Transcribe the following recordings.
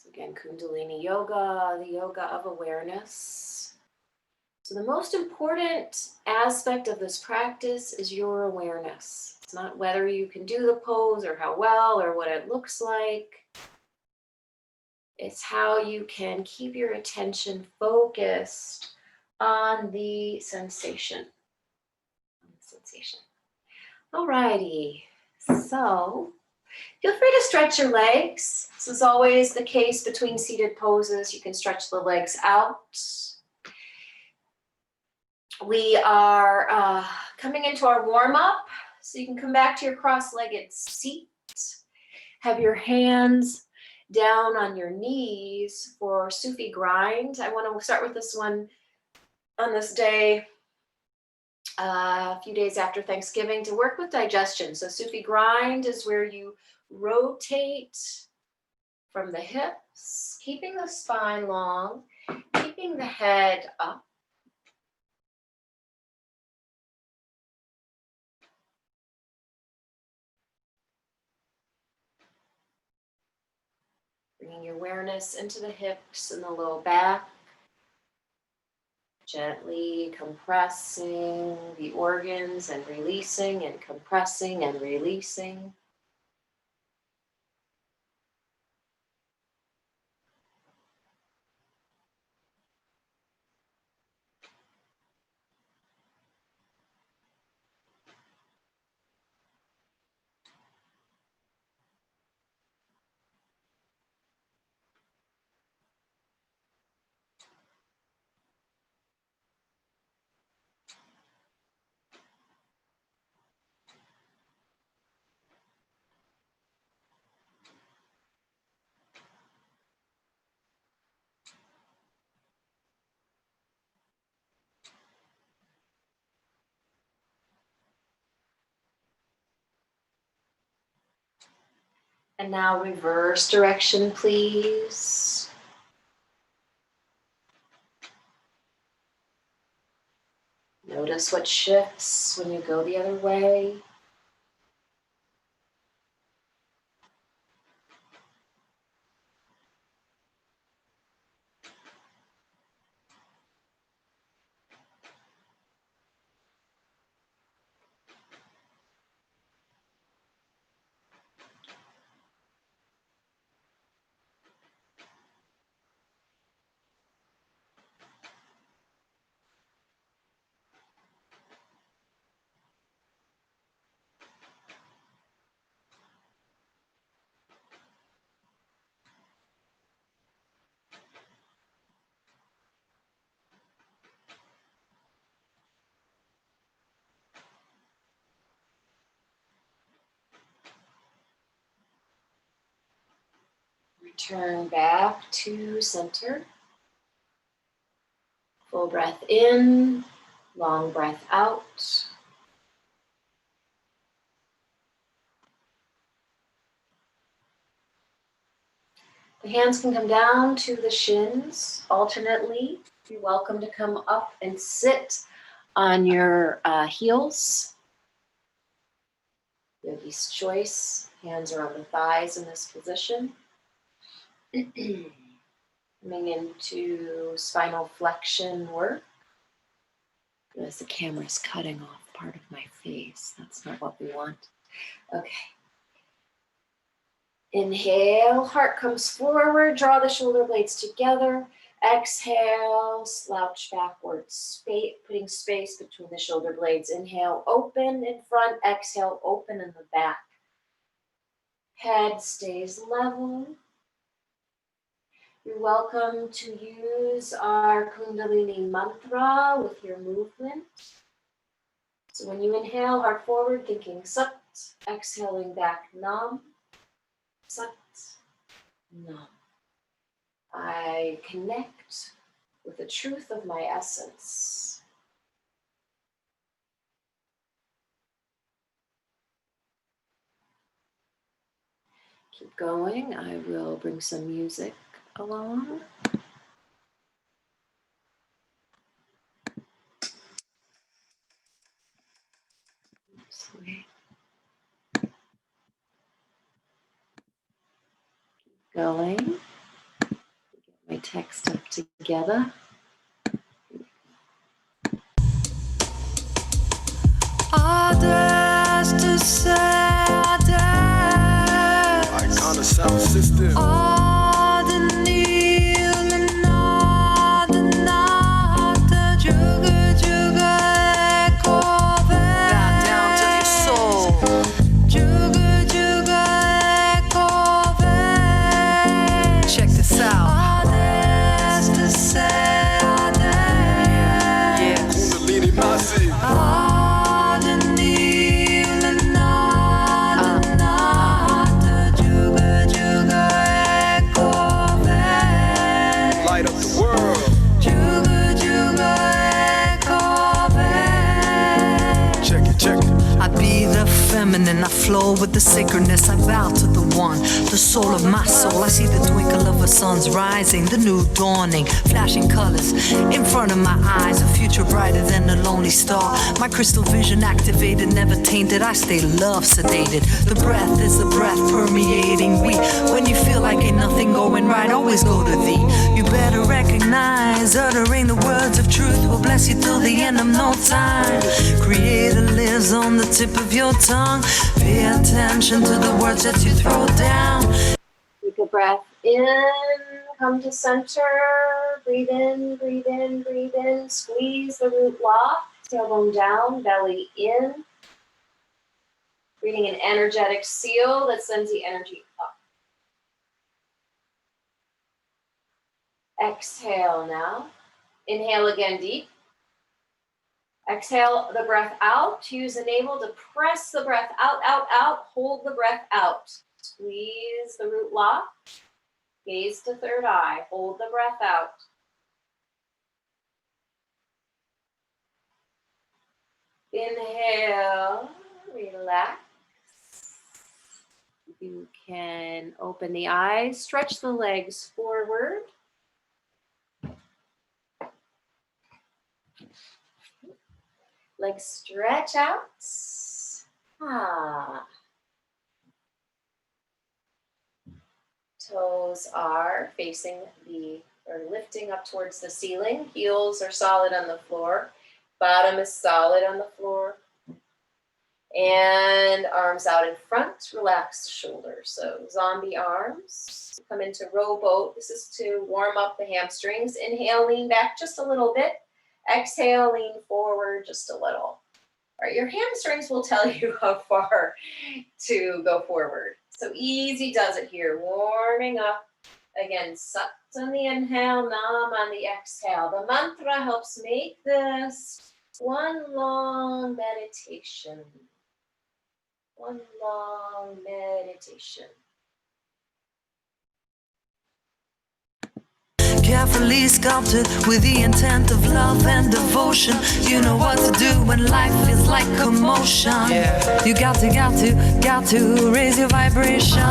Again, Kundalini Yoga, the yoga of awareness. So the most important aspect of this practice is your awareness. It's not whether you can do the pose or how well or what it looks like. It's how you can keep your attention focused on the sensation. Alrighty, so feel free to stretch your legs. This is always the case between seated poses. You can stretch the legs out. We are coming into our warm-up, so you can come back to your cross-legged seat. Have your hands down on your knees for Sufi grind. I want to start with this one on this day, a few days after Thanksgiving, to work with digestion. So Sufi grind is where you rotate from the hips, keeping the spine long, keeping the head up. Bringing your awareness into the hips and the low back. Gently compressing the organs and releasing and compressing and releasing. And now reverse direction, please. Notice what shifts when you go the other way. Return back to center. Full breath in, long breath out. The hands can come down to the shins alternately. You're welcome to come up and sit on your heels. Yogi's choice. Hands are on the thighs in this position. Coming into spinal flexion work. As the camera's cutting off part of my face. That's not what we want. Okay. Inhale, heart comes forward, draw the shoulder blades together. Exhale, slouch backwards, putting space between the shoulder blades. Inhale, open in front. Exhale, open in the back. Head stays level. You're welcome to use our Kundalini mantra with your movement. So when you inhale, heart forward, thinking Sat. Exhaling back, Nam. Sat. Nam. I connect with the truth of my essence. Keep going. I will bring some music along. Keep going. text up together. Iconic sound system. Feminine, I flow with the sacredness. I bow to the one, the soul of my soul. I see the twinkle of a sun's rising, the new dawning, flashing colors in front of my eyes. A future brighter than a lonely star. My crystal vision activated, never tainted. I stay love sedated. The breath is the breath permeating. When you feel like ain't nothing going right, always go to thee. You better recognize, uttering the words of truth will bless you till the end of no time. Creator lives on the tip of your tongue. Pay attention to the words that you throw down. Take a breath in, come to center, breathe in, breathe in, breathe in, squeeze the root lock, tailbone down, belly in. Breathing an energetic seal that sends the energy up. Exhale now. Inhale again deep. Exhale the breath out. Use the navel to press the breath out, out, out. Hold the breath out. Squeeze the root lock. Gaze to third eye. Hold the breath out. Inhale. Relax. You can open the eyes. Stretch the legs forward. Legs stretch out. Toes are facing or lifting up towards the ceiling. Heels are solid on the floor. Bottom is solid on the floor. And arms out in front. Relax the shoulders. So zombie arms. Come into rowboat. This is to warm up the hamstrings. Inhale, lean back just a little bit. Exhale, lean forward just a little. All right, your hamstrings will tell you how far to go forward. So easy does it here. Warming up. Again, sat on the inhale, nam on the exhale. The mantra helps make this one long meditation. One long meditation. Carefully sculpted with the intent of love and devotion. You know what to do when life feels like commotion. Yeah. You got to raise your vibration.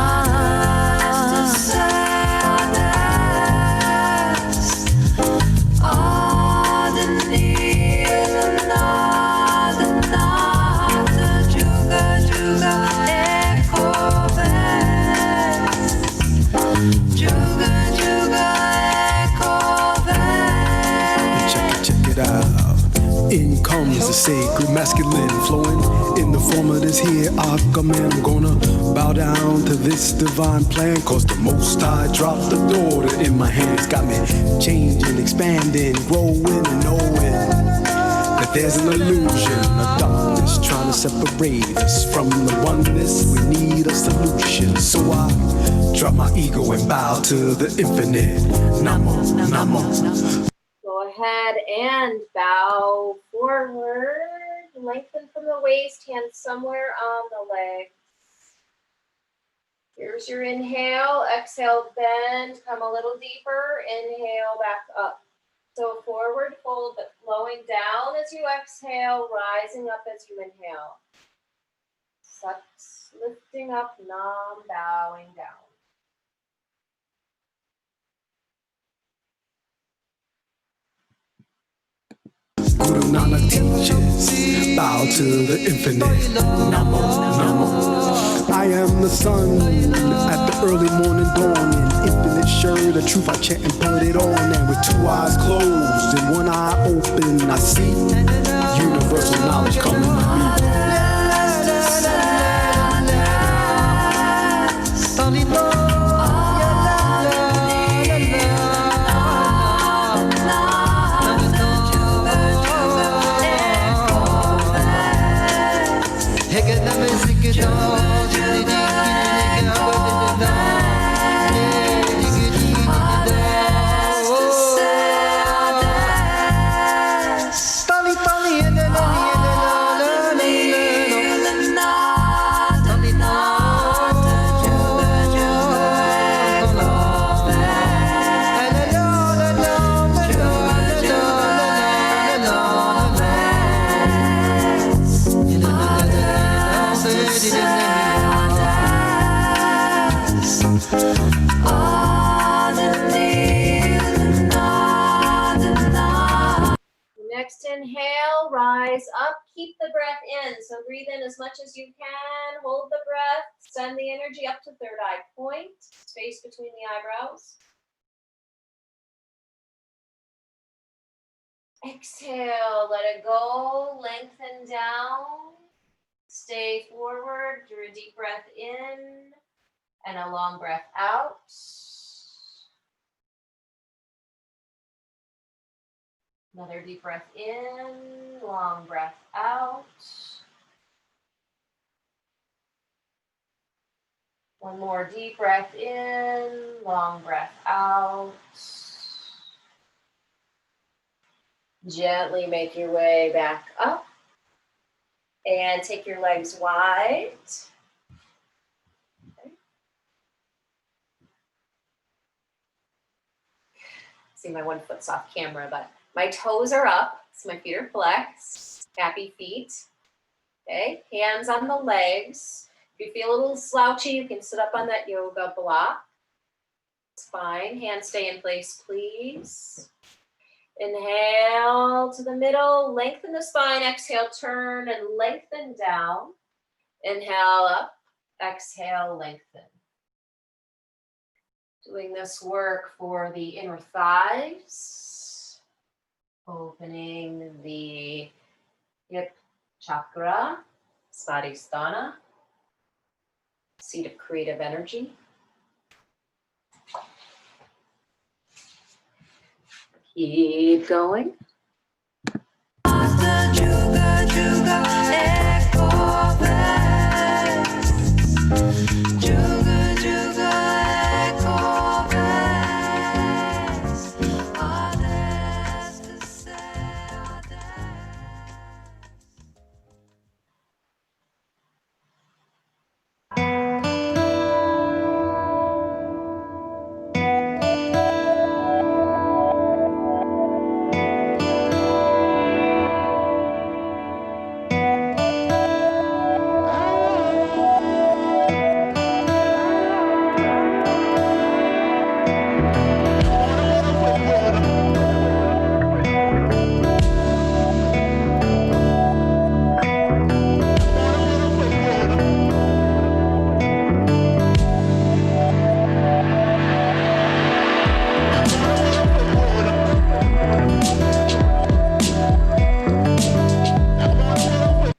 In comes the sacred masculine flowing in the form of this here Aquaman. I'm gonna bow down to this divine plan, cause the most I dropped the daughter in my hands. Got me changing, expanding, growing and knowing that there's an illusion of darkness trying to separate us from the oneness. We need a solution. So I drop my ego and bow to the infinite. Namo, namo. Go ahead and bow forward. Lengthen from the waist, hands somewhere on the legs. Here's your inhale. Exhale, bend, come a little deeper. Inhale, back up. So forward fold, but flowing down as you exhale, rising up as you inhale. Sat, lifting up, nam, bowing down. Guru Nanak teaches, bow to the infinite. Namo, namo. I am the sun at the early morning dawn, in infinite capture the truth, I chant and put it on. And with two eyes closed and one eye open, I see universal knowledge coming to me. Next inhale, rise up, keep the breath in. So breathe in as much as you can, hold the breath, send the energy up to third eye point, space between the eyebrows. Exhale, let it go, lengthen down, stay forward, do a deep breath in and a long breath out. Another deep breath in, long breath out. One more deep breath in, long breath out. Gently make your way back up and take your legs wide. Okay. See, my one foot's off camera, but my toes are up, so my feet are flexed. Happy feet. Okay, hands on the legs. If you feel a little slouchy, you can sit up on that yoga block. It's fine. Hands stay in place, please. Inhale to the middle, lengthen the spine. Exhale, turn and lengthen down. Inhale up, exhale, lengthen. Doing this work for the inner thighs. Opening the hip chakra, Svadhisthana, seat of creative energy. Keep going.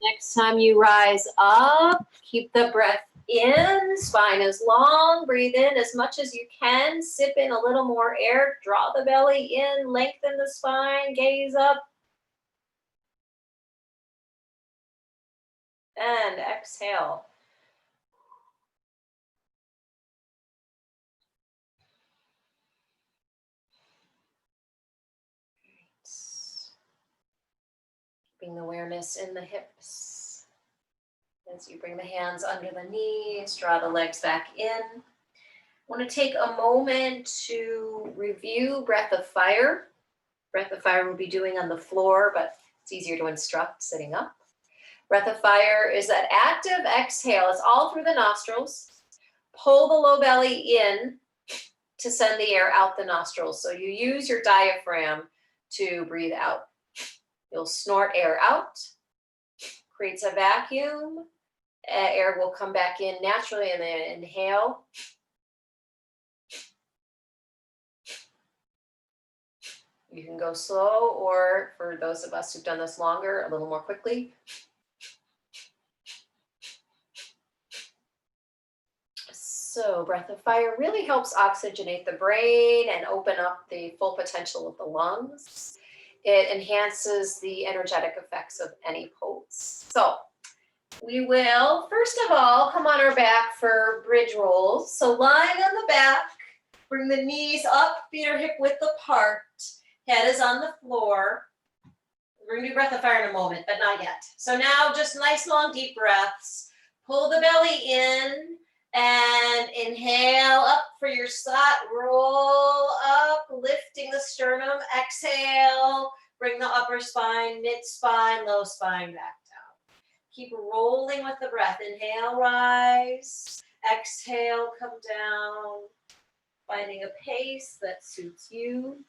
Next time you rise up, keep the breath in, spine is long, breathe in as much as you can, sip in a little more air, draw the belly in, lengthen the spine, gaze up, and exhale. Keeping the awareness in the hips. As you bring the hands under the knees, draw the legs back in. I want to take a moment to review breath of fire. Breath of fire we'll be doing on the floor, but it's easier to instruct sitting up. Breath of fire is that active exhale. It's all through the nostrils. Pull the low belly in to send the air out the nostrils. So you use your diaphragm to breathe out. You'll snort air out, creates a vacuum. Air will come back in naturally, and then inhale. You can go slow, or for those of us who've done this longer, a little more quickly. So breath of fire really helps oxygenate the brain and open up the full potential of the lungs. It enhances the energetic effects of any pose. So we will, first of all, come on our back for bridge rolls. So lying on the back, bring the knees up, feet are hip width apart, head is on the floor. We're gonna do breath of fire in a moment, but not yet. So now just nice long deep breaths. Pull the belly in and inhale up for your side, roll up, lifting the sternum, exhale, bring the upper spine, mid spine, low spine back down. Keep rolling with the breath. Inhale, rise, exhale, come down, finding a pace that suits you.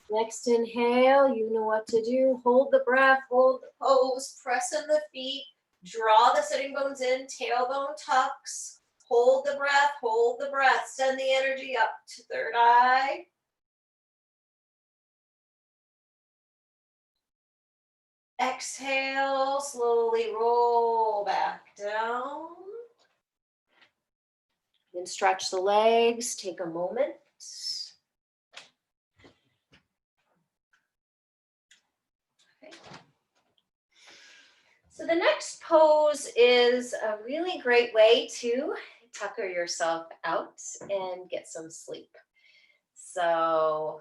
Next inhale, you know what to do. Hold the breath, hold the pose, press in the feet, draw the sitting bones in, tailbone tucks, hold the breath, send the energy up to third eye. Exhale, slowly roll back down. Then stretch the legs, take a moment. So the next pose is a really great way to tucker yourself out and get some sleep. So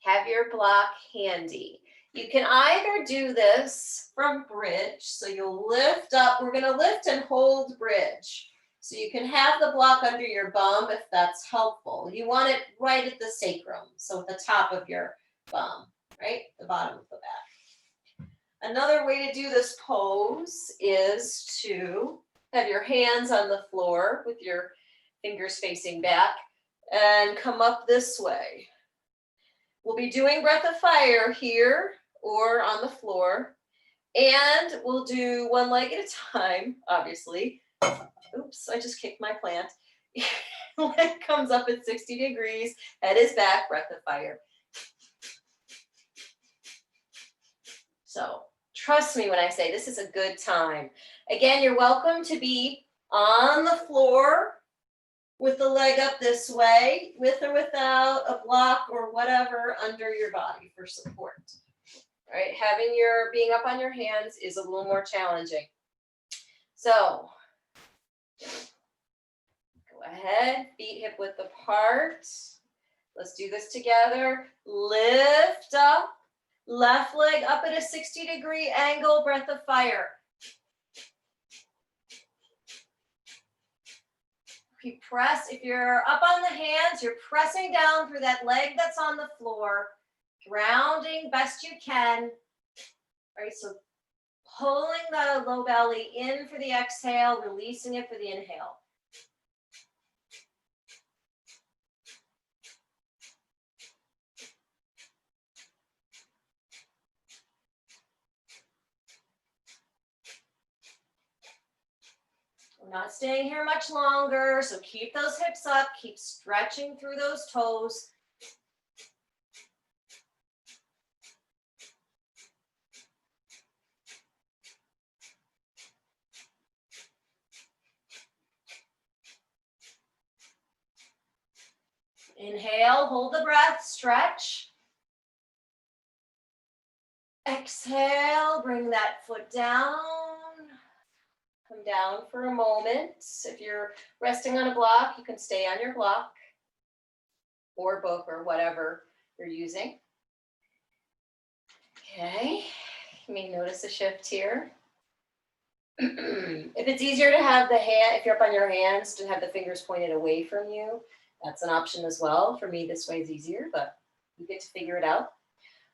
have your block handy. You can either do this from bridge, so you'll lift up, we're gonna lift and hold bridge. So you can have the block under your bum if that's helpful. You want it right at the sacrum, so at the top of your bum, right? The bottom of the back. Another way to do this pose is to have your hands on the floor with your fingers facing back and come up this way. We'll be doing breath of fire here or on the floor, and we'll do one leg at a time, obviously. Oops, I just kicked my plant. Leg comes up at 60 degrees, head is back, breath of fire. So trust me when I say this is a good time. Again, you're welcome to be on the floor with the leg up this way, with or without a block or whatever under your body for support. All right, being up on your hands is a little more challenging. So go ahead, feet hip width apart. Let's do this together. Lift up. Left leg up at a 60-degree angle, breath of fire. You press, if you're up on the hands, you're pressing down through that leg that's on the floor, grounding best you can. All right, so pulling the low belly in for the exhale, releasing it for the inhale. not staying here much longer, so keep those hips up, keep stretching through those toes. Inhale, hold the breath, stretch. Exhale, bring that foot down. Come down for a moment. If you're resting on a block, you can stay on your block or book or whatever you're using. Okay, you may notice a shift here. If it's easier to have the hand, if you're up on your hands, to have the fingers pointed away from you, that's an option as well. For me, this way is easier, but you get to figure it out.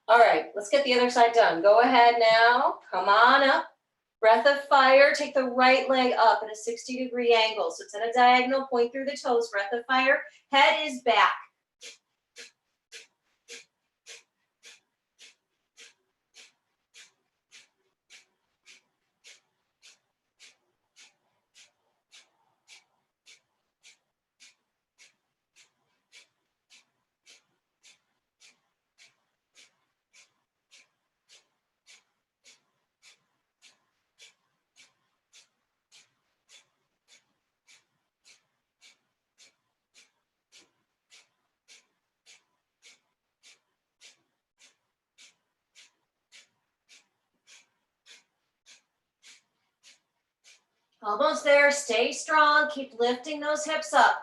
All right, let's get the other side done. Go ahead now, come on up. Breath of fire, take the right leg up at a 60-degree angle. So it's at a diagonal, point through the toes. Breath of fire, head is back. Almost there, stay strong, keep lifting those hips up.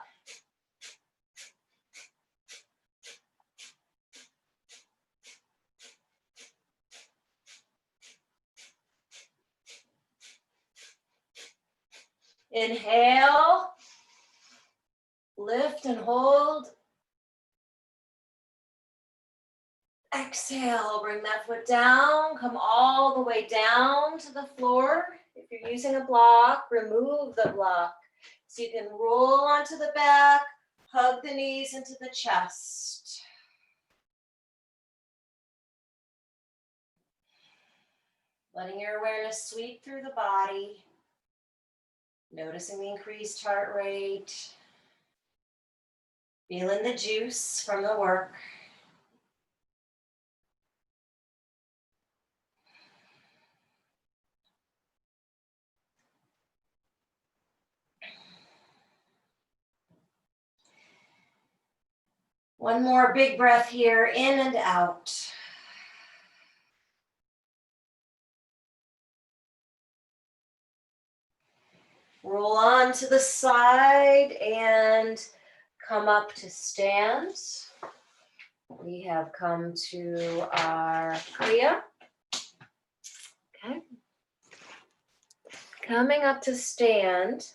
Inhale, lift and hold. Exhale, bring that foot down, come all the way down to the floor. If you're using a block, remove the block. So you can roll onto the back, hug the knees into the chest. Letting your awareness sweep through the body. Noticing the increased heart rate. Feeling the juice from the work. One more big breath here, in and out. Roll on to the side and come up to stand. We have come to our Kriya. Okay. Coming up to stand.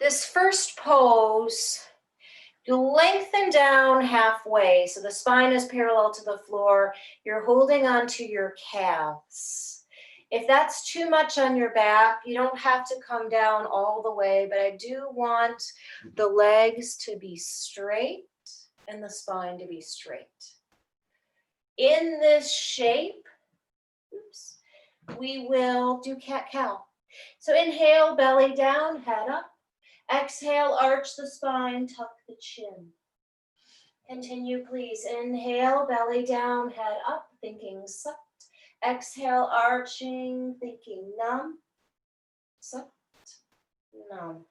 This first pose, you lengthen down halfway, so the spine is parallel to the floor. You're holding onto your calves. If that's too much on your back, you don't have to come down all the way, but I do want the legs to be straight and the spine to be straight. In this shape, we will do cat-cow. So inhale, belly down, head up. Exhale, arch the spine, tuck the chin. Continue, please. Inhale, belly down, head up, thinking sucked. Exhale, arching, thinking numb. Sucked, numb.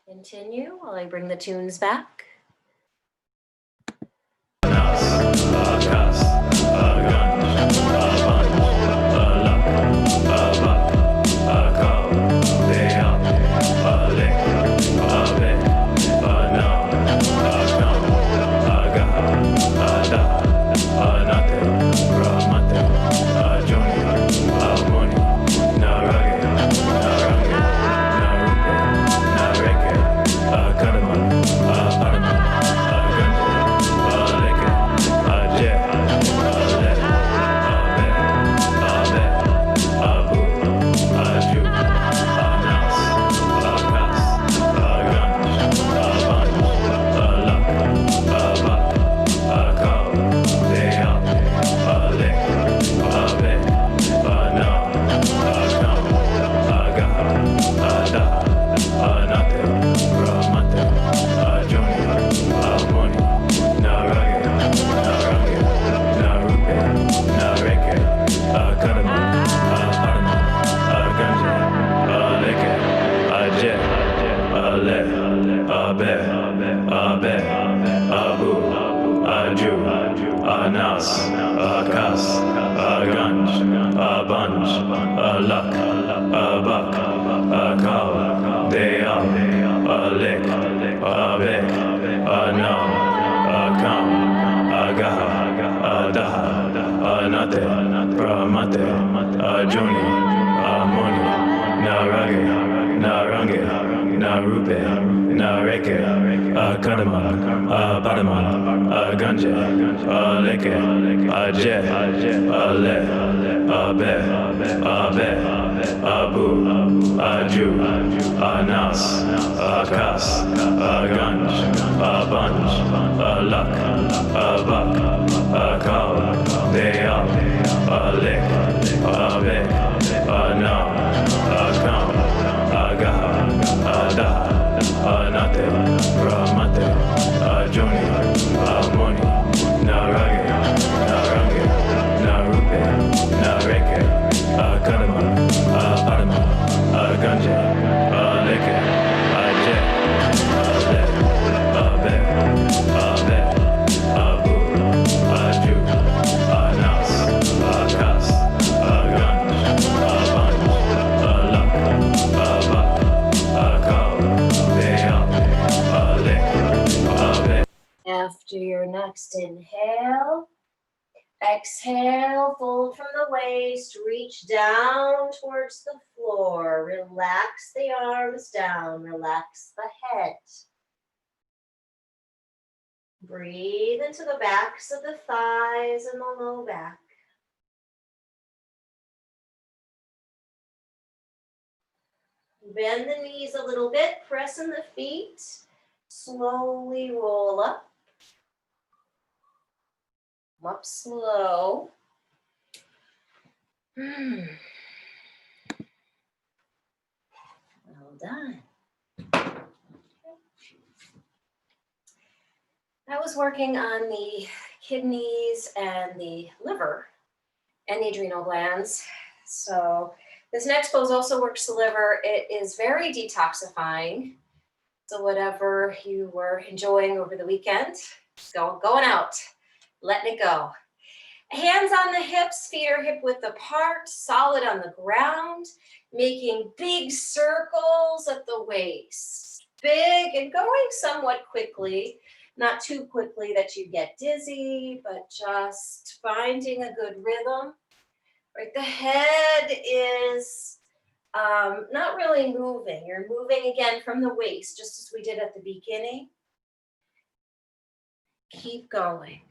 Continue while I bring the tunes back. Karma, nas, kas, ganj, bunch, luck, buck, cow, day up, lick, vic, no, come, gaha, daha, nate, pramate, joni, moni, narage, narange, narupe, nareke, kadama, padama, ganje, leke, je, le, be, abu, aju, nas, kas, ganj, bunch, luck, buck, cow, day up, lick, vic, no, come, gaha, daha, nate, ramate, joni, moni, narage, narange, narupe, nareke, kadama, padama, ganje, leke, je, le, be, abu, aju, nas, kas, ganj, bunch, luck, buck, cow, day up, lick, vic. After your next inhale, exhale, fold from the waist, reach down towards the floor. Relax the arms down, relax the head. Breathe into the backs of the thighs and the low back. Bend the knees a little bit, press in the feet, slowly roll up. Come up slow. Well done. I was working on the kidneys and the liver and the adrenal glands. So this next pose also works the liver. It is very detoxifying. So whatever you were enjoying over the weekend, going out, letting it go. Hands on the hips, feet are hip width apart, solid on the ground, making big circles at the waist. Big and going somewhat quickly, not too quickly that you get dizzy, but just finding a good rhythm. Right, the head is not really moving. You're moving again from the waist, just as we did at the beginning. Keep going.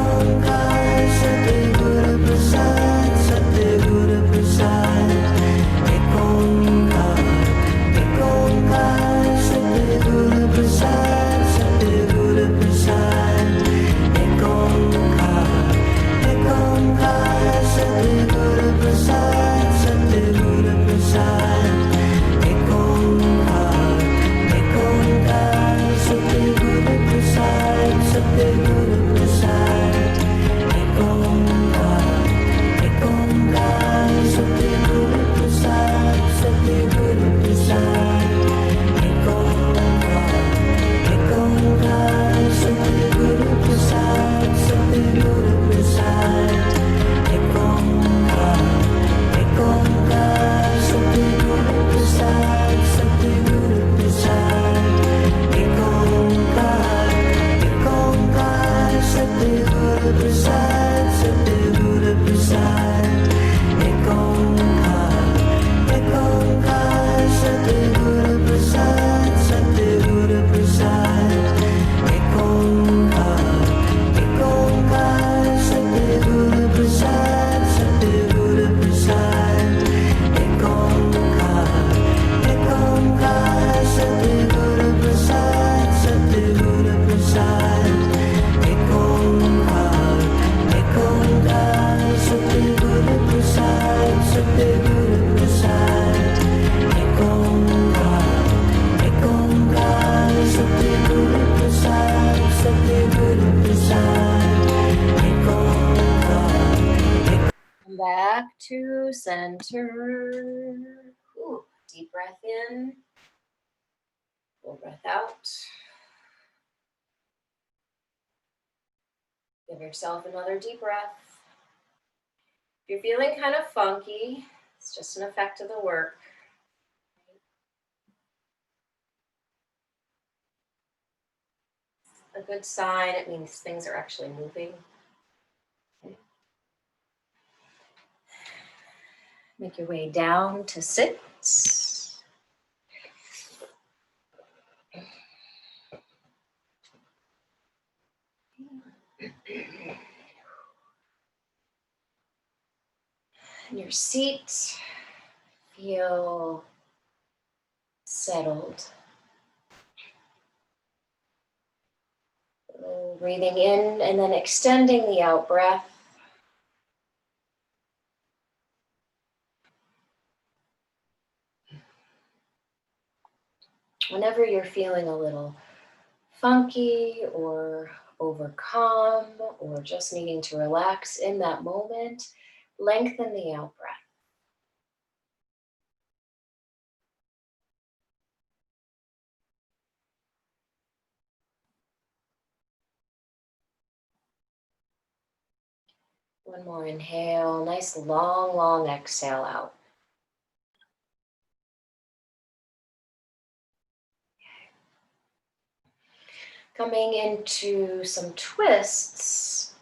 Ek back to center. Ooh, deep breath in. Full breath out. Give yourself another deep breath. If you're feeling kind of funky, it's just an effect of the work. A good sign, it means things are actually moving. Okay. Make your way down to sit. In your seat, feel settled. Breathing in and then extending the out breath. Whenever you're feeling a little funky or overcome or just needing to relax in that moment, lengthen the out breath. One more inhale, nice long, long exhale out. Coming into some twists.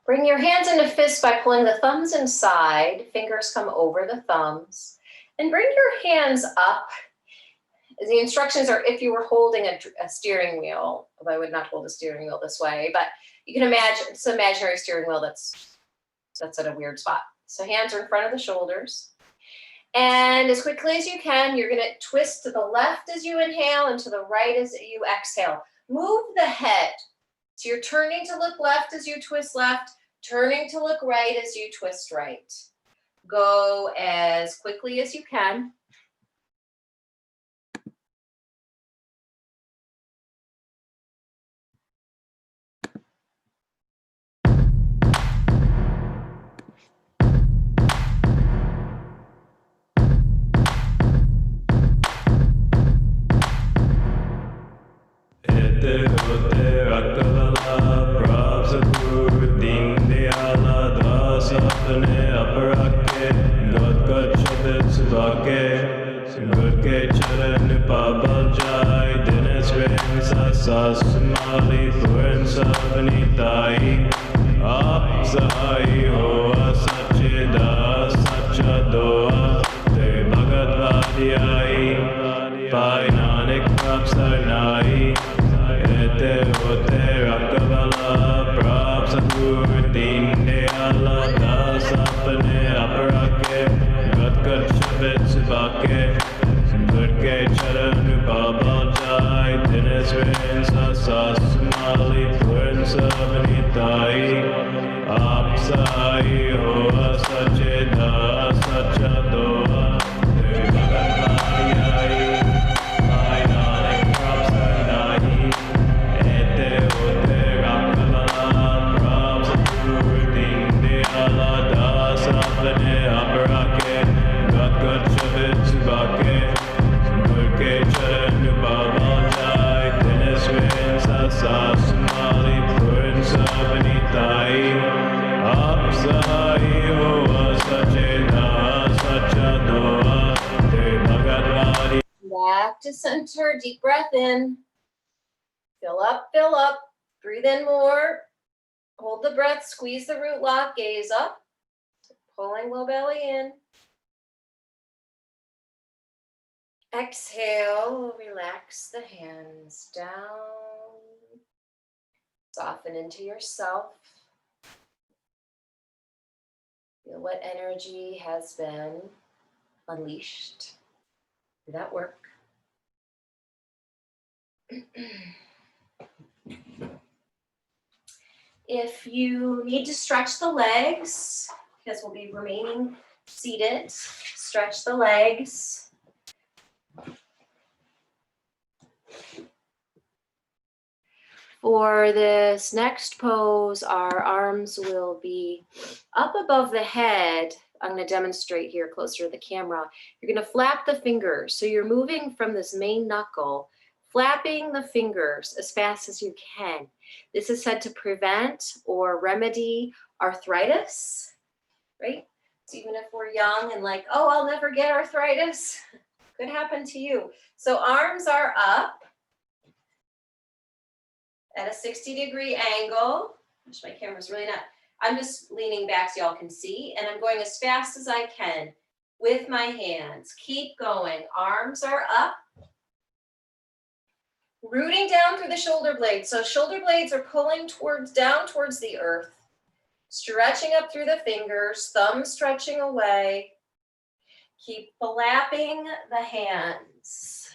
Bring your hands into fists by pulling the thumbs inside, fingers come over the thumbs, and bring your hands up. The instructions are if you were holding a steering wheel, although I would not hold a steering wheel this way, but you can imagine it's an imaginary steering wheel that's at a weird spot. So hands are in front of the shoulders. And as quickly as you can, you're gonna twist to the left as you inhale and to the right as you exhale. Move the head. So you're turning to look left as you twist left, turning to look right as you twist right. Go as quickly as you can. Back to center, deep breath in. Fill up, breathe in more. Hold the breath, squeeze the root lock, gaze up. Pulling low belly in. Exhale, relax the hands down. Soften into yourself. Feel what energy has been unleashed through that work. If you need to stretch the legs, because we'll be remaining seated, stretch the legs. For this next pose, our arms will be up above the head, I'm going to demonstrate here closer to the camera. You're going to flap the fingers. So you're moving from this main knuckle, flapping the fingers as fast as you can. This is said to prevent or remedy arthritis, right? So even if we're young and like, oh, I'll never get arthritis, could happen to you. So arms are up at a 60-degree angle. Gosh, my camera's really not. I'm just leaning back so y'all can see, and I'm going as fast as I can with my hands. Keep going. Arms are up. Rooting down through the shoulder blades. So shoulder blades are pulling down towards the earth. Stretching up through the fingers, thumbs stretching away. Keep flapping the hands.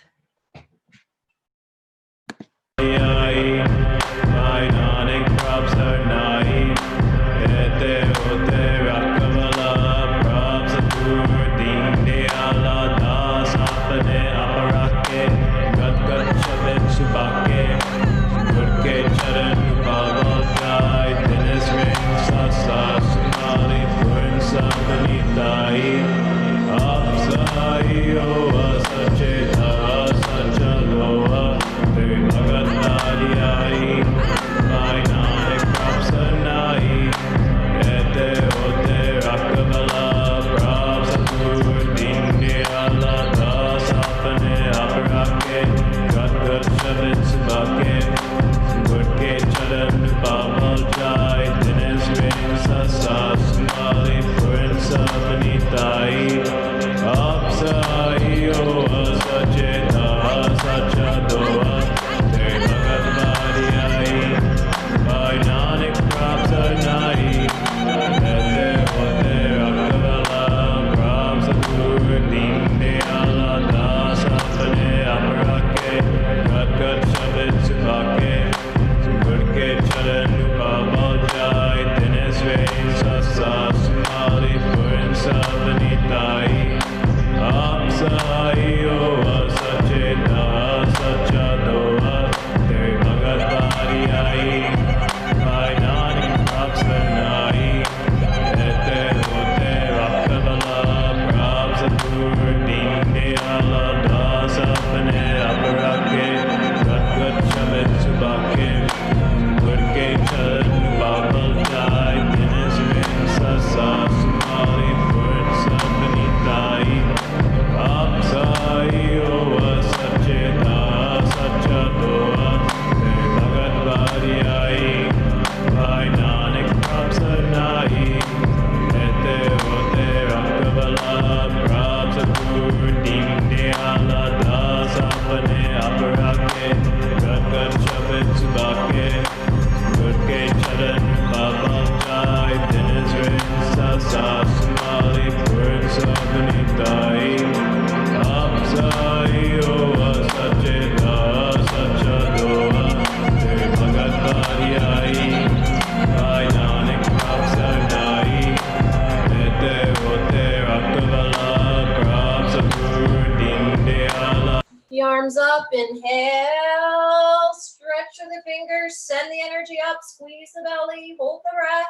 Arms up, inhale, stretch through the fingers, send the energy up, squeeze the belly, hold the breath.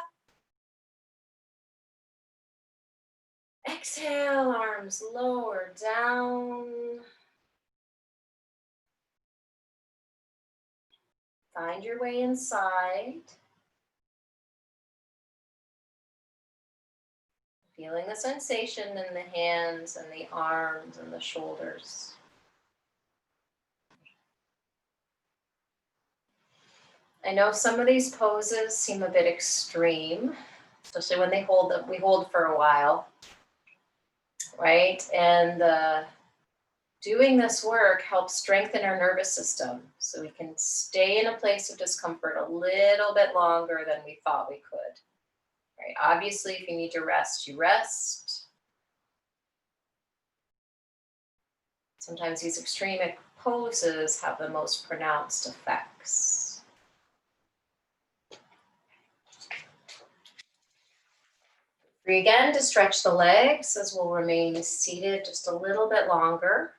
Exhale, arms lower down. Find your way inside. Feeling the sensation in the hands and the arms and the shoulders. I know some of these poses seem a bit extreme, especially when we hold for a while, right? And doing this work helps strengthen our nervous system so we can stay in a place of discomfort a little bit longer than we thought we could, right? Obviously, if you need to rest, you rest. Sometimes these extreme poses have the most pronounced effects. Free again to stretch the legs as we'll remain seated just a little bit longer.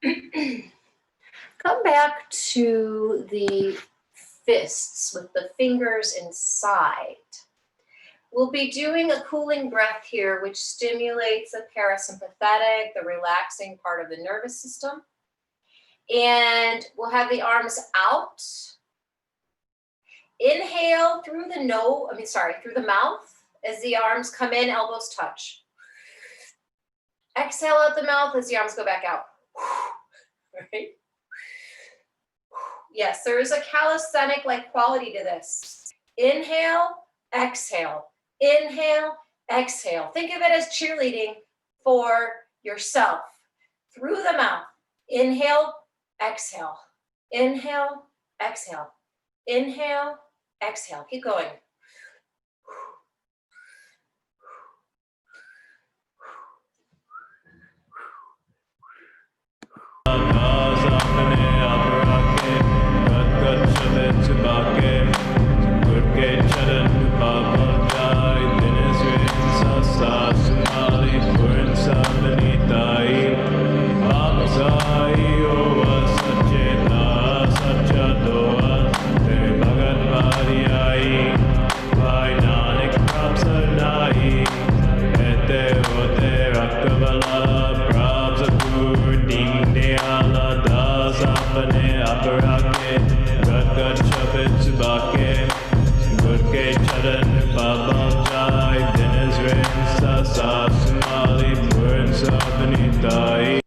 Come back to the fists with the fingers inside. We'll be doing a cooling breath here, which stimulates the parasympathetic, the relaxing part of the nervous system. And we'll have the arms out. Inhale through the mouth as the arms come in, elbows touch. Exhale out the mouth as the arms go back out. Right? Yes, there is a calisthenic-like quality to this. Inhale, exhale. Inhale, exhale. Think of it as cheerleading for yourself. Through the mouth. Inhale, exhale. Inhale, exhale. Inhale, exhale. Keep going.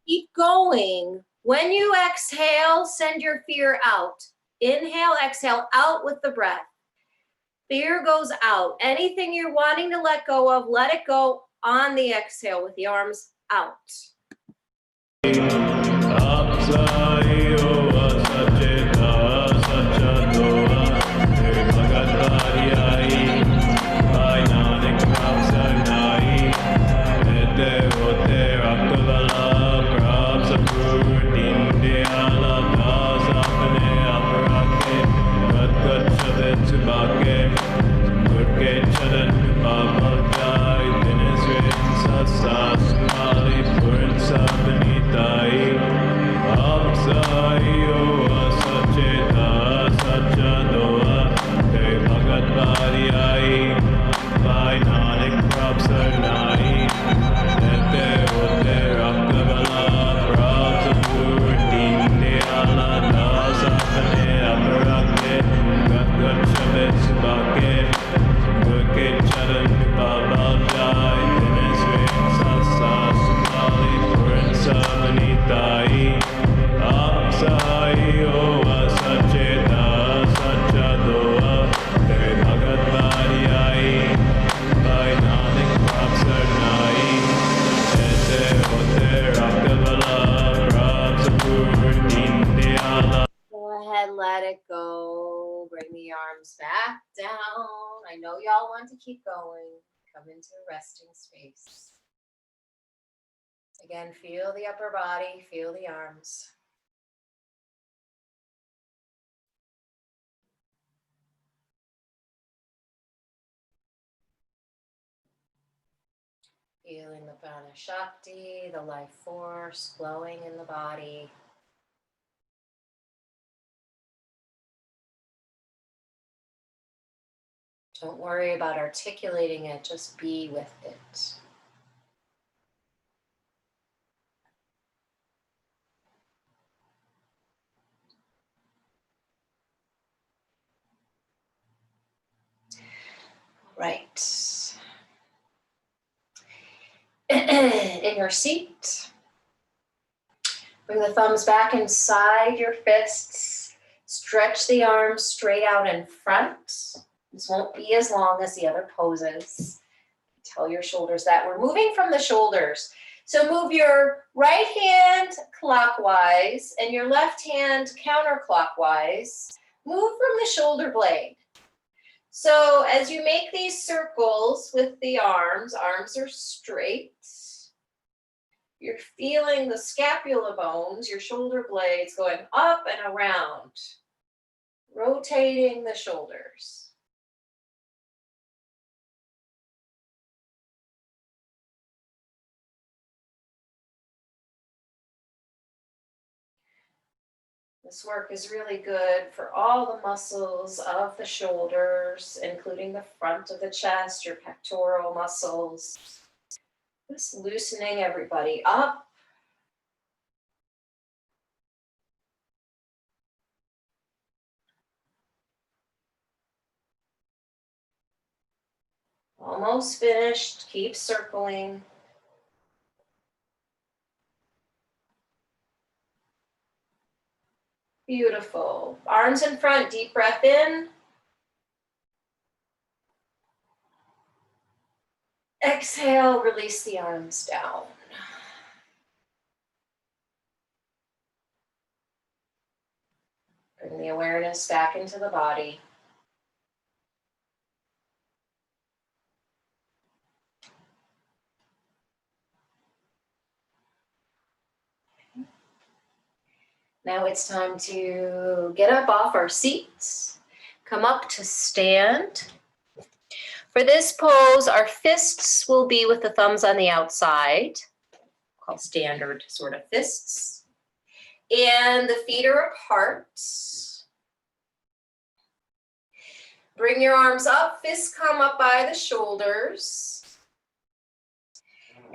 Keep going. When you exhale, send your fear out. Inhale, exhale, out with the breath. Fear goes out. Anything you're wanting to let go of, let it go on the exhale with the arms out. Let it go. Bring the arms back down. I know y'all want to keep going. Come into resting space. Again, feel the upper body, feel the arms. Feeling the prana shakti, the life force flowing in the body. Don't worry about articulating it, just be with it. Right. In your seat, bring the thumbs back inside your fists. Stretch the arms straight out in front. This won't be as long as the other poses. Tell your shoulders that. We're moving from the shoulders. So move your right hand clockwise and your left hand counterclockwise. Move from the shoulder blade. So as you make these circles with the arms are straight. You're feeling the scapula bones, your shoulder blades going up and around, rotating the shoulders. This work is really good for all the muscles of the shoulders, including the front of the chest, your pectoral muscles. Just loosening everybody up. Almost finished. Keep circling. Beautiful. Arms in front, deep breath in. Exhale, release the arms down. Bring the awareness back into the body. Now it's time to get up off our seats, come up to stand. For this pose, our fists will be with the thumbs on the outside, called standard sort of fists. And the feet are apart. Bring your arms up, fists come up by the shoulders.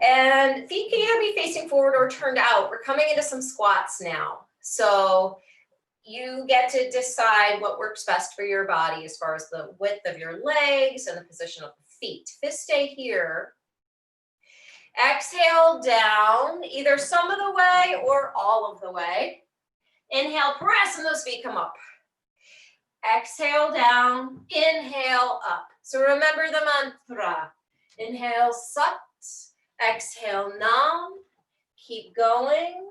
And feet can either be facing forward or turned out. We're coming into some squats now. So you get to decide what works best for your body as far as the width of your legs and the position of the feet. Fists stay here. Exhale down, either some of the way or all of the way. Inhale, press, and those feet come up. Exhale down, inhale up. So remember the mantra. Inhale, sat. Exhale, nam. Keep going.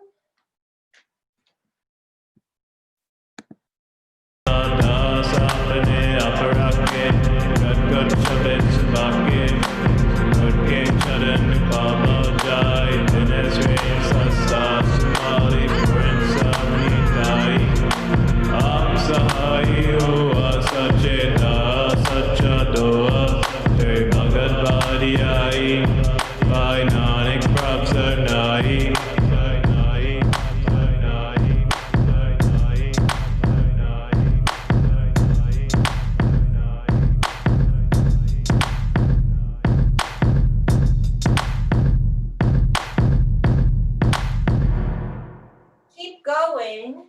Keep going.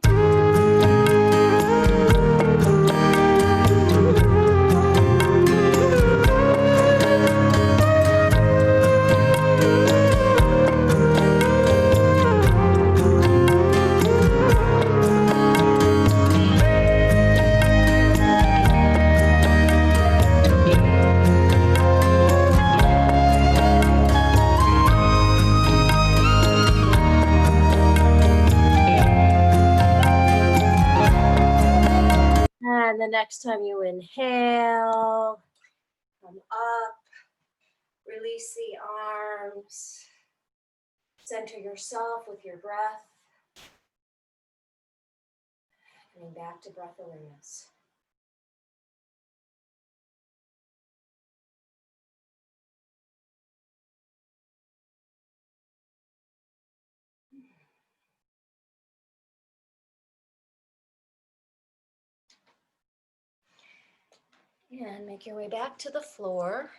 And the next time you inhale, come up, release the arms, center yourself with your breath, coming back to breath awareness. And make your way back to the floor.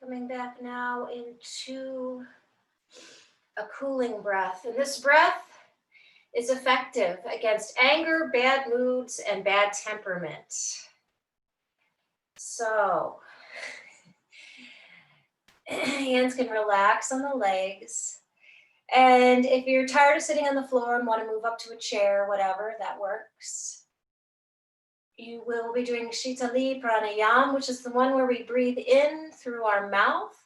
Coming back now into a cooling breath. And this breath is effective against anger, bad moods, and bad temperament. So, hands can relax on the legs. And if you're tired of sitting on the floor and want to move up to a chair, whatever, that works. You will be doing Shitali Pranayam, which is the one where we breathe in through our mouth,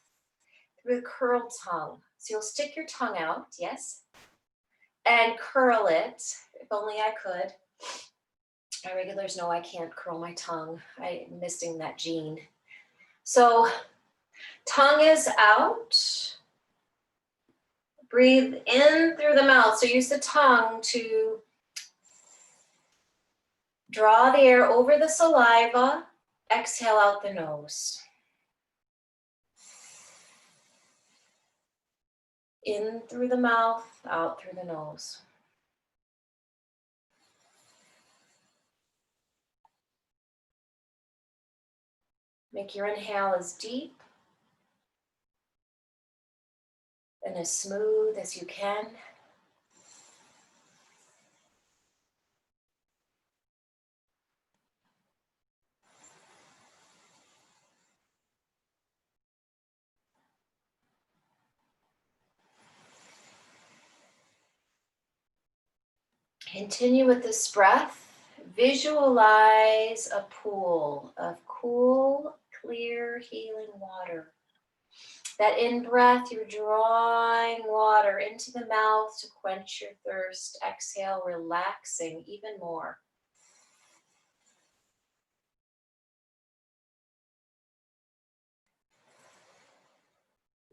through a curled tongue. So you'll stick your tongue out, yes, and curl it. If only I could. My regulars know I can't curl my tongue. I'm missing that gene. So tongue is out. Breathe in through the mouth. So use the tongue to draw the air over the saliva Exhale out the nose. In through the mouth, out through the nose. Make your inhale as deep and as smooth as you can. Continue with this breath. Visualize a pool of cool, clear, healing water. That in-breath, you're drawing water into the mouth to quench your thirst. Exhale, relaxing even more.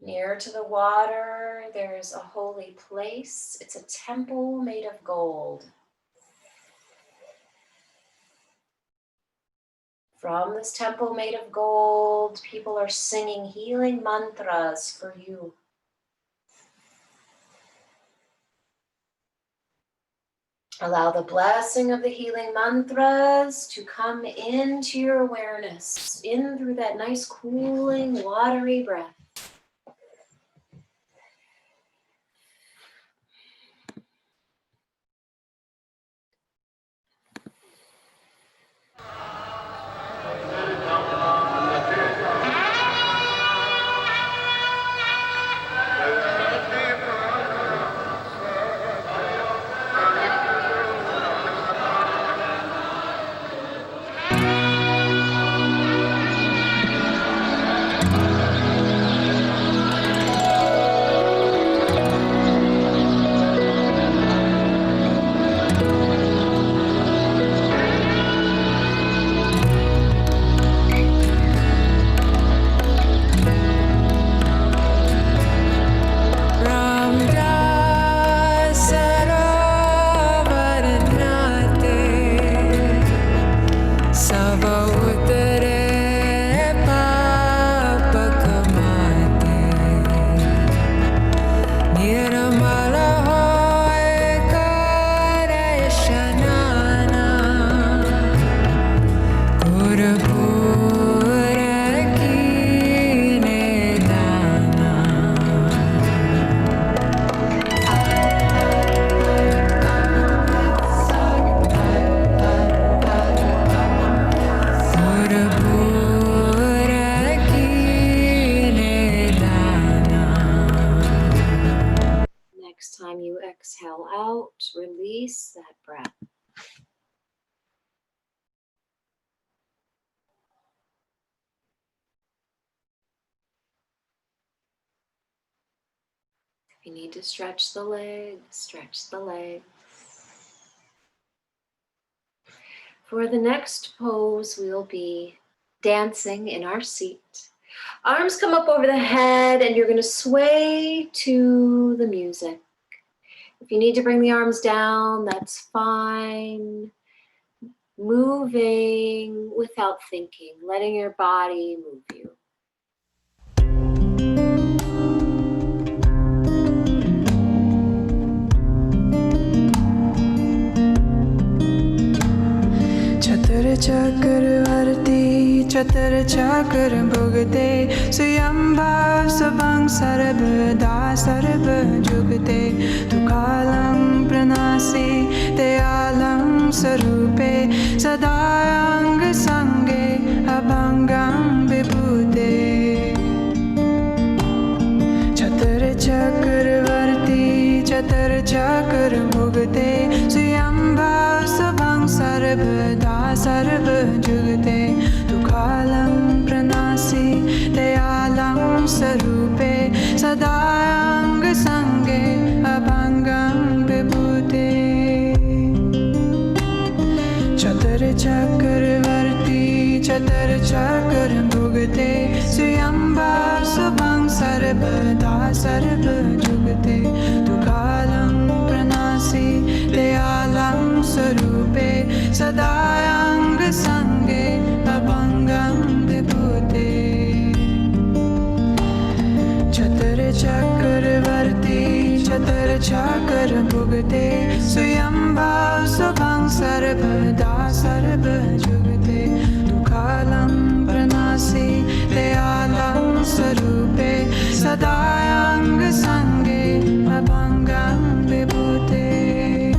Near to the water, there's a holy place. It's a temple made of gold. From this temple made of gold, people are singing healing mantras for you. Allow the blessing of the healing mantras to come into your awareness, in through that nice cooling, watery breath. Time you exhale out, release that breath. If you need to stretch the legs, stretch the legs. For the next pose, we'll be dancing in our seat. Arms come up over the head and you're going to sway to the music. If you need to bring the arms down, that's fine. Moving without thinking, letting your body move you. Chakravarti Chatra Chakra Bhugate Swayambhav Savang Sarvada Sarva Jugate Tukalam Pranasi Teyalam Sarupe Sadayang Sange Abhangam Vibhude Chatra Chakravarti Chatra Chakra Bhugate Swayambhav Savang Sarvada Sarva Jugate Tukalam Pranasi Dayalam Sarupe Sadayang Sange Abhangam Vibhude Chatra Chakravarti Chatra Chakra Bhugate Swayambhav Savang Sarvada Sarva Jugate Tukalam Pranasi Dayalam Sarupe Sadayang Sange Abhangam Sadayang sange abhangam vibhute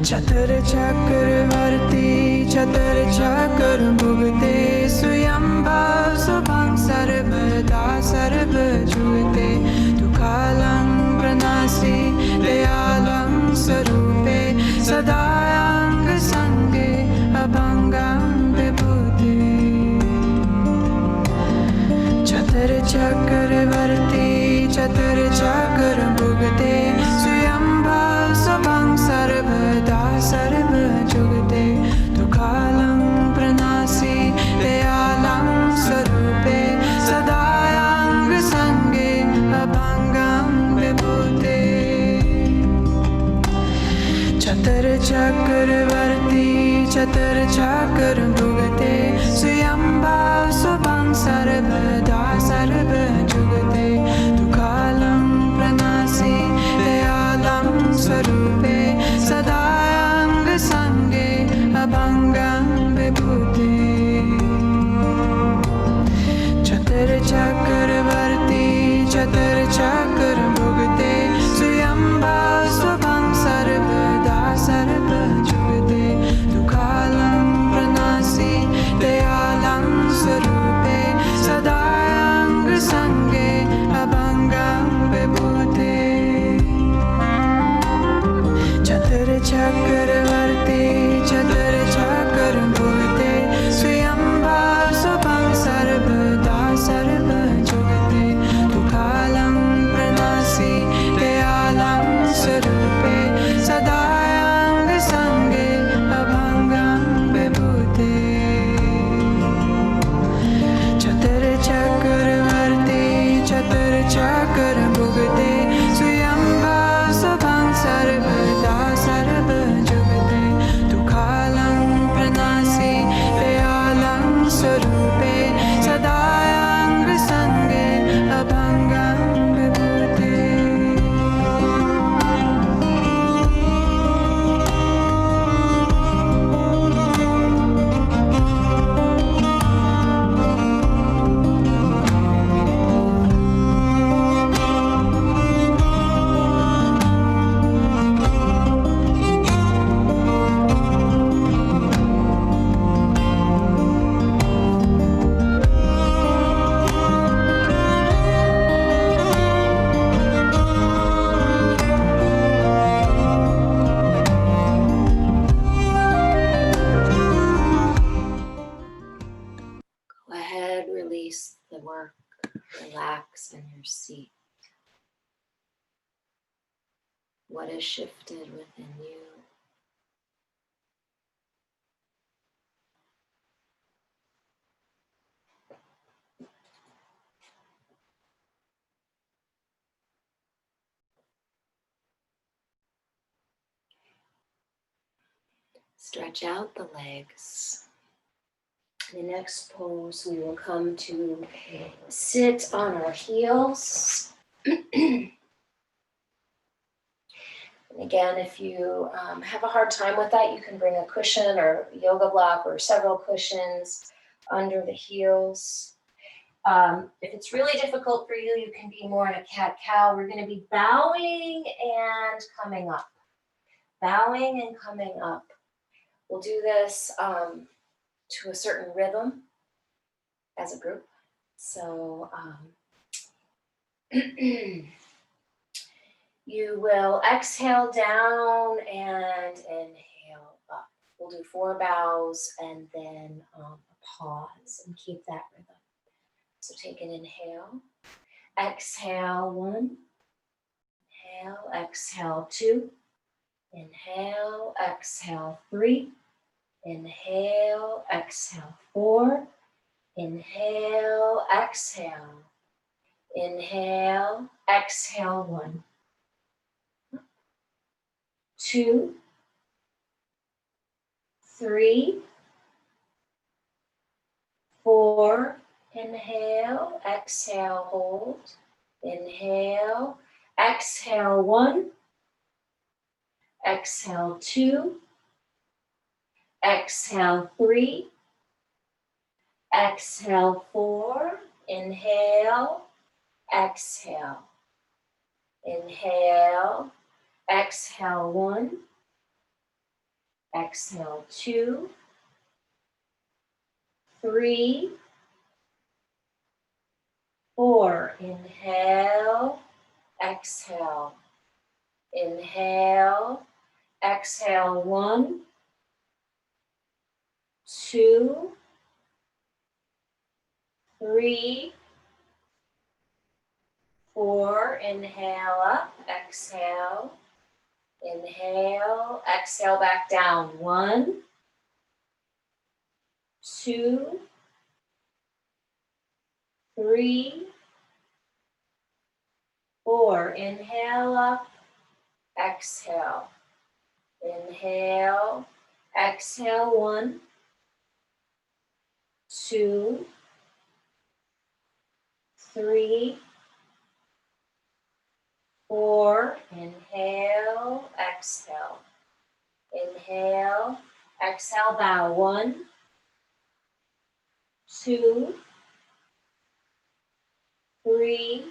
Chatur chakravarti chatur chakra bhugte Suyambha subham sarvada sarva jugte Dukhalam pranasi dayalam sarupe Sadayang sange abhangam vibhute Chatur chakravarti chatur chakra bhugte Suyambha subham sarvada sarva jugte Dukhalam pranasi dayalam sarupe Sadayang sange abhangam vibhute Chatur chakravarti chatur chakra bhugte Suyambha subham sarvada sarva jugte Dukhalam pranasi dayalam sarupe Sadayang sange abhangam vibhute Chatur chakravarti chatur chakra bhugte Suyambha subham sarvada sarva jugte Dukhalam pranasi dayalam sarupe Sadayang sange abhangam vibhute Chatur chakravarti chatur chakra bhugte Suyambha subham sarvada sarva jugte Dukhalam pranasi dayalam sarupe Sadayang sange abhangam vibhute Chatur chakravarti chatur chakra bhugte Suyambha subham sarvada sarva jugte Dukhalam pranasi dayalam sarupe Sadayang sange abhangam vibhute Go ahead, release the work, relax in your seat. What has shifted within you? Stretch out the legs. In the next pose, we will come to sit on our heels. And again, if you have a hard time with that, you can bring a cushion or yoga block or several cushions under the heels. If it's really difficult for you, you can be more in a cat-cow. We're going to be bowing and coming up. Bowing and coming up. We'll do this to a certain rhythm as a group. So you will exhale down and inhale up. We'll do 4 bows and then a pause and keep that rhythm. So take an inhale, exhale 1, inhale, exhale 2, inhale, exhale 3, inhale, exhale 4, inhale, exhale, inhale, exhale 1, 2, 3, 4, inhale, exhale, hold, inhale, exhale 1, exhale 2, exhale 3, exhale 4, Inhale, exhale. Inhale, exhale 1, exhale 2, 3, 4. Inhale, exhale. Inhale, exhale 1, 2, 3, 4. Inhale up, exhale. Inhale, exhale back down. 1, 2, 3, 4. Inhale up, exhale. Inhale, exhale 1, 2, 3, 4. Inhale, exhale. Inhale, exhale, bow. 1, 2, 3,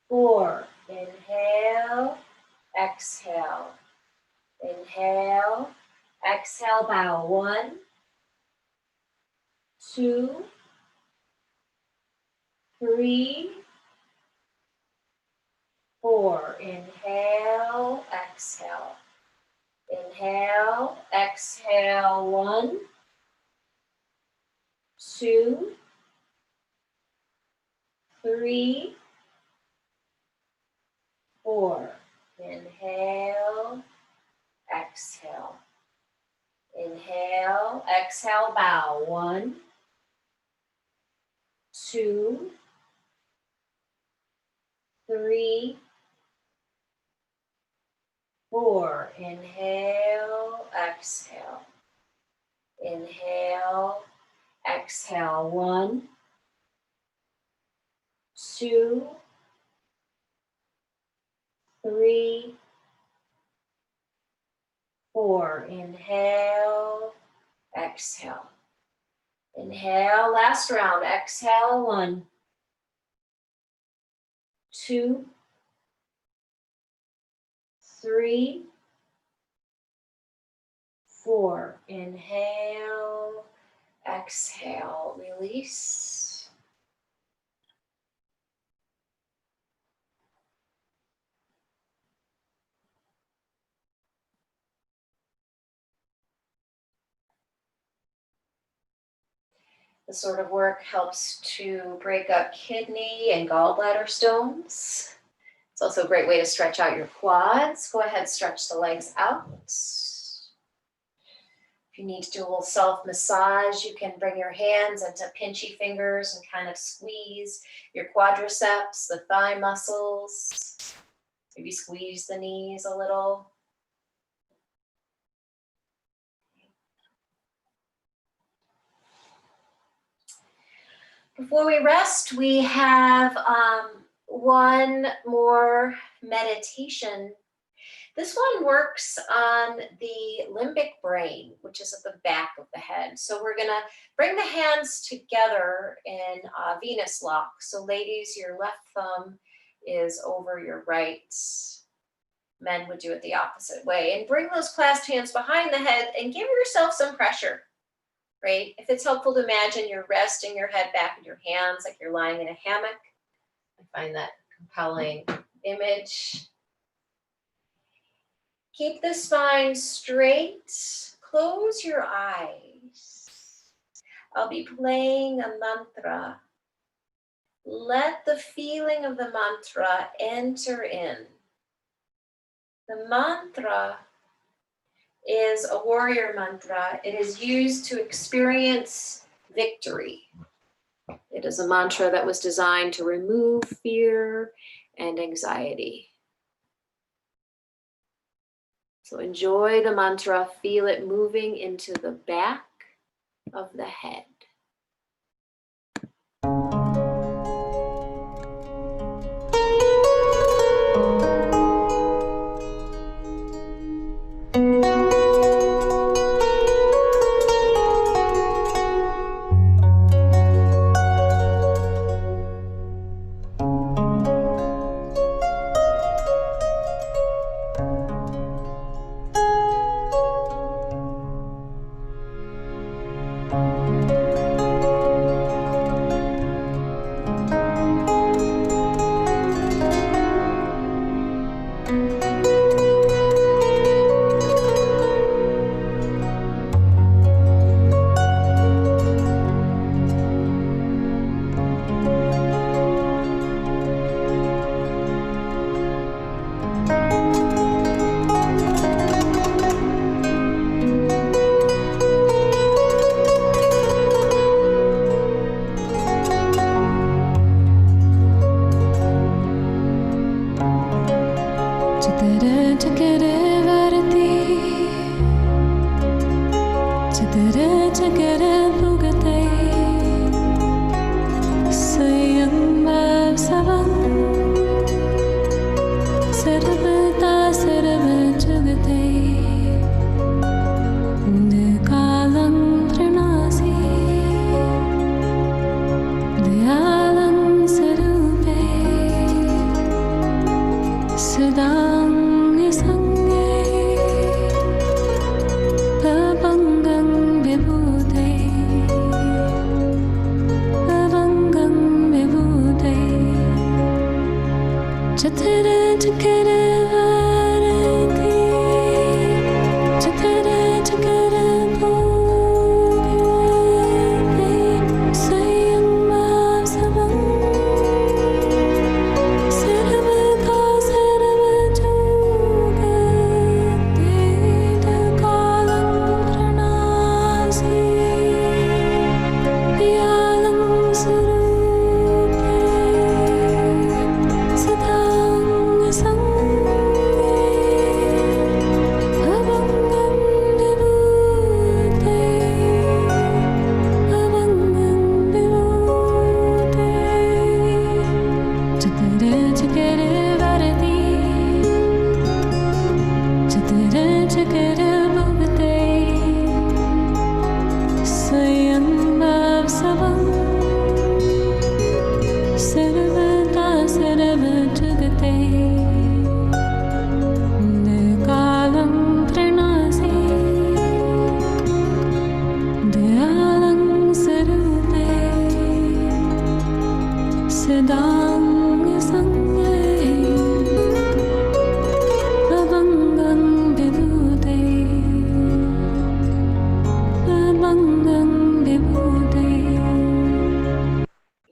4. Inhale, exhale. Inhale, exhale, bow. 1, 2, 3, 4. Inhale, exhale. Inhale, exhale. 1, 2, 3, 4. Inhale, exhale. Inhale, exhale, bow. 1, 2, 3, 4. Inhale, exhale. Inhale, exhale. 1, 2, 3, 4. Inhale, exhale. Inhale, last round. Exhale, 1, 2, 3, 4. Inhale, exhale, release. This sort of work helps to break up kidney and gallbladder stones. It's also a great way to stretch out your quads. Go ahead, stretch the legs out. If you need to do a little self-massage, you can bring your hands into pinchy fingers and kind of squeeze your quadriceps, the thigh muscles. Maybe squeeze the knees a little. Before we rest, we have one more meditation. This one works on the limbic brain, which is at the back of the head. So we're gonna bring the hands together in Venus lock. So ladies, your left thumb is over your right. Men would do it the opposite way. And bring those clasped hands behind the head and give yourself some pressure. Right? If it's helpful to imagine you're resting your head back in your hands like you're lying in a hammock. I find that compelling image. Keep the spine straight. Close your eyes. I'll be playing a mantra. Let the feeling of the mantra enter in. The mantra is a warrior mantra. It is used to experience victory. It is a mantra that was designed to remove fear and anxiety. So enjoy the mantra, feel it moving into the back of the head.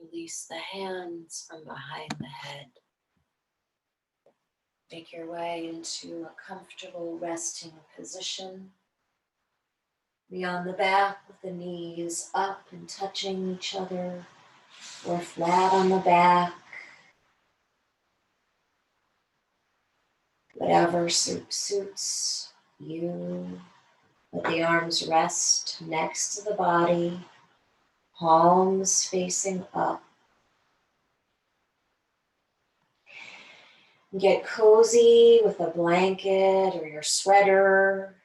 Release the hands from behind the head. Make your way into a comfortable resting position. Be on the back with the knees up and touching each other, or flat on the back. Whatever suits you. Let the arms rest next to the body, palms facing up. Get cozy with a blanket or your sweater.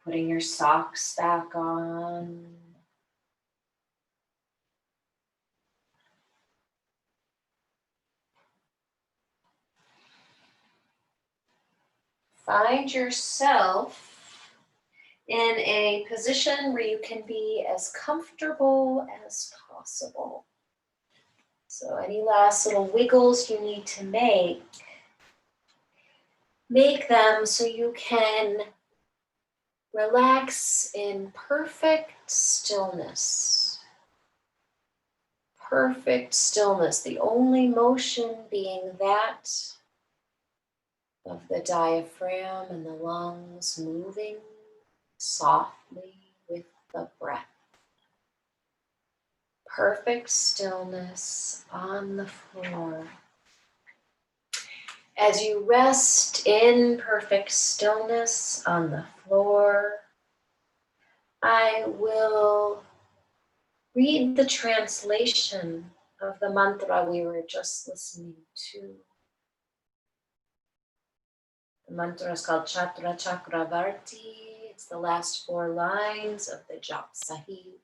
Putting your socks back on. Find yourself in a position where you can be as comfortable as possible. So any last little wiggles you need to make them so you can relax in perfect stillness. Perfect stillness, the only motion being that of the diaphragm and the lungs moving softly with the breath. Perfect stillness on the floor. As you rest in perfect stillness on the floor, I will read the translation of the mantra we were just listening to. The mantra is called Chatra Chakravarti. It's the last 4 lines of the Jap Sahib.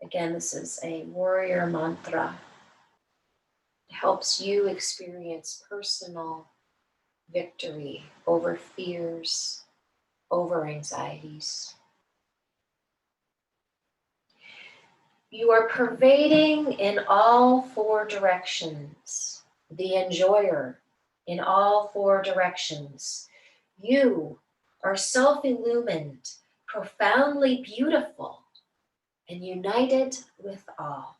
Again, this is a warrior mantra. It helps you experience personal victory over fears, over anxieties. You are pervading in all four directions, the enjoyer in all four directions. You are self-illumined, profoundly beautiful, and united with all.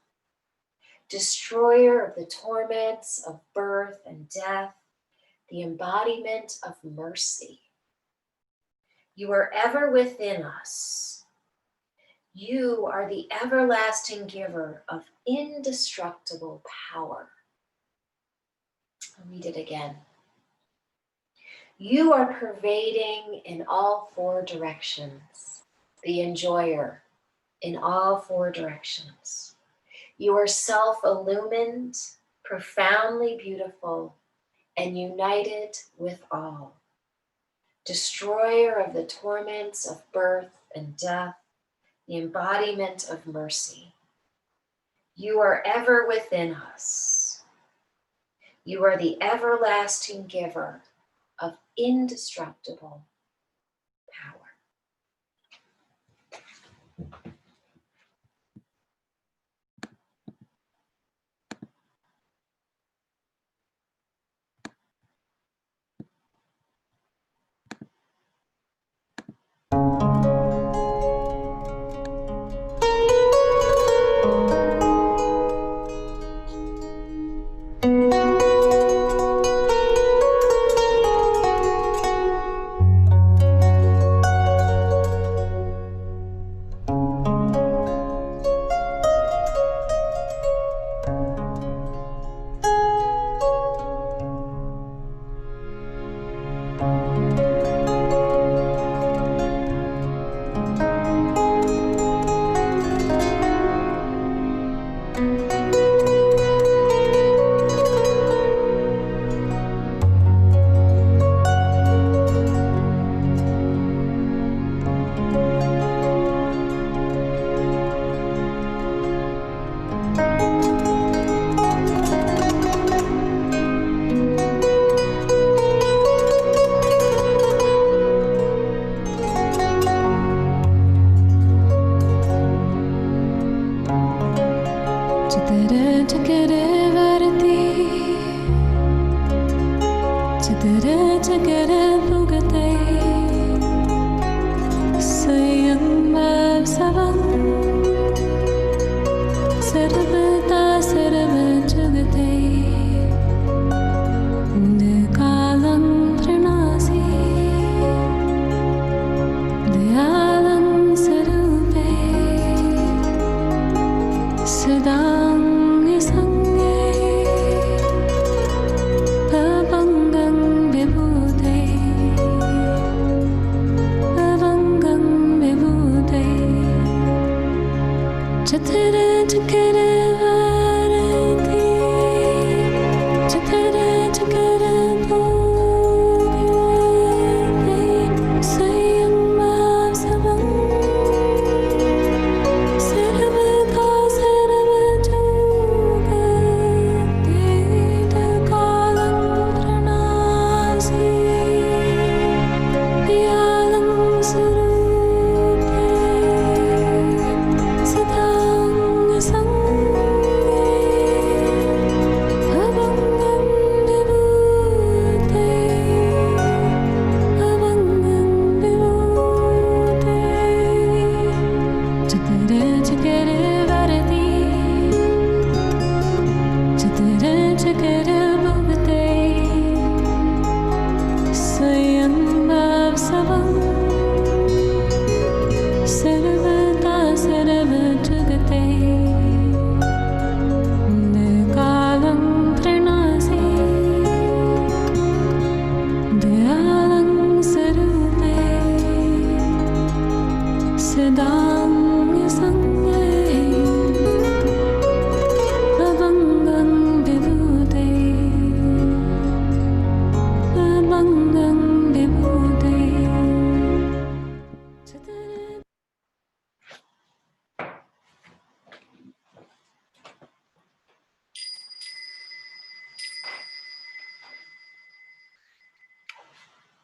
Destroyer of the torments of birth and death, the embodiment of mercy. You are ever within us. You are the everlasting giver of indestructible power. I'll read it again. You are pervading in all four directions, the enjoyer in all four directions. You are self-illumined, profoundly beautiful, and united with all. Destroyer of the torments of birth and death, the embodiment of mercy. You are ever within us. You are the everlasting giver of indestructible power.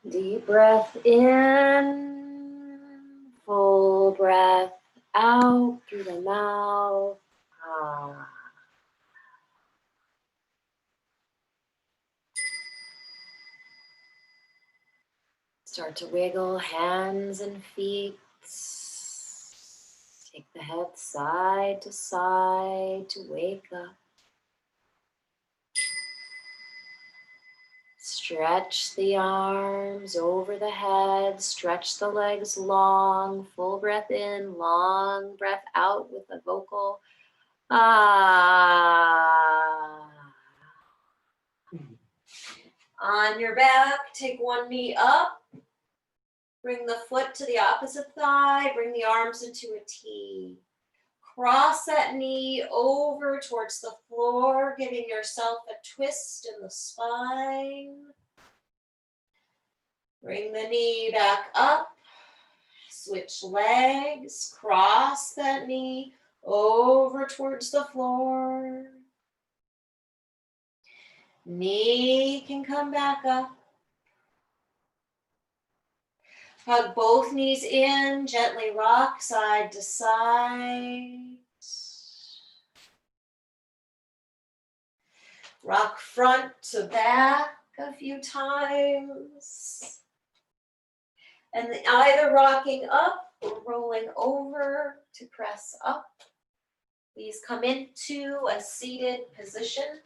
Deep breath in, full breath out through the mouth. Ah. Start to wiggle hands and feet. Take the head side to wake up. Stretch the arms over the head. Stretch the legs long. Full breath in, long breath out with a vocal ah. On your back, take one knee up. Bring the foot to the opposite thigh. Bring the arms into a T. Cross that knee over towards the floor, giving yourself a twist in the spine. Bring the knee back up. Switch legs. Cross that knee over towards the floor. Knee can come back up. Hug both knees in, gently rock side to side. Rock front to back a few times. And either rocking up or rolling over to press up. Please come into a seated position.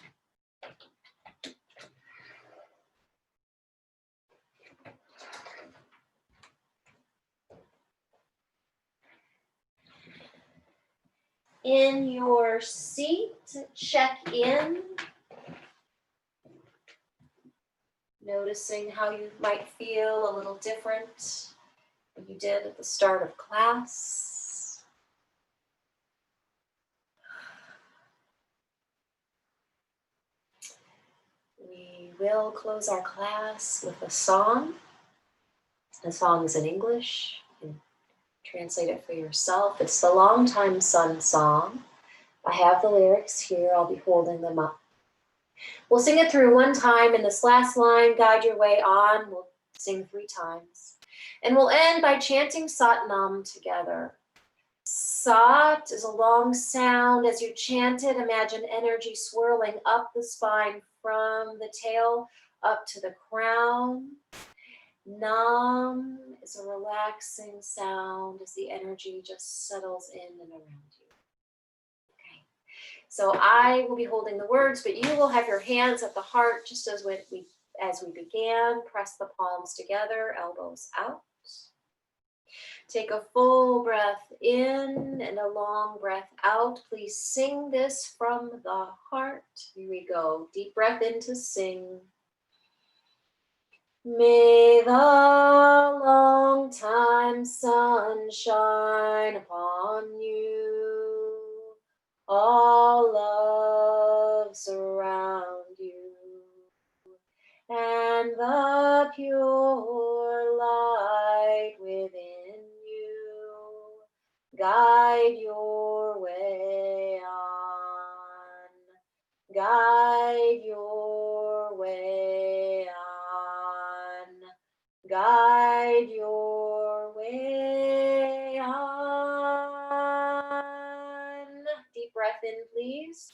In your seat, check in. Noticing how you might feel a little different than you did at the start of class. We will close our class with a song. The song is in English. You can translate it for yourself. It's the Long Time Sun song. I have the lyrics here. I'll be holding them up. We'll sing it through one time. In this last line, guide your way on. We'll sing 3 times. And we'll end by chanting Sat Nam together. Sat is a long sound. As you chant it, imagine energy swirling up the spine from the tail up to the crown. Nam is a relaxing sound as the energy just settles in and around you. Okay, so I will be holding the words, but you will have your hands at the heart just as we began. Press the palms together, elbows out. Take a full breath in and a long breath out. Please sing this from the heart. Here we go. Deep breath in to sing. May the long time sun shine upon you. All love surround you. And the pure light within you guide your way on. Guide your way on. Guide your way on. Deep breath in, please.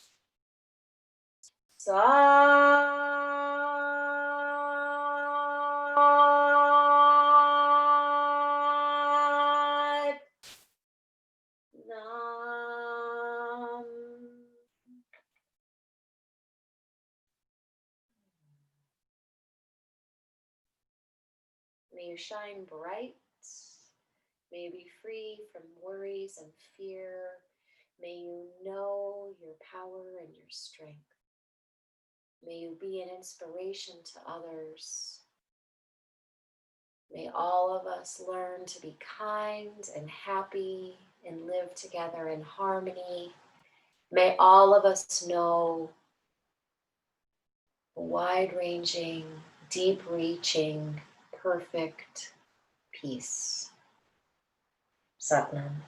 Sat Nam. May you shine bright. May you be free from worries and fear. May you know your power and your strength. May you be an inspiration to others. May all of us learn to be kind and happy and live together in harmony. May all of us know a wide-ranging, deep-reaching, perfect peace. Sat Nam.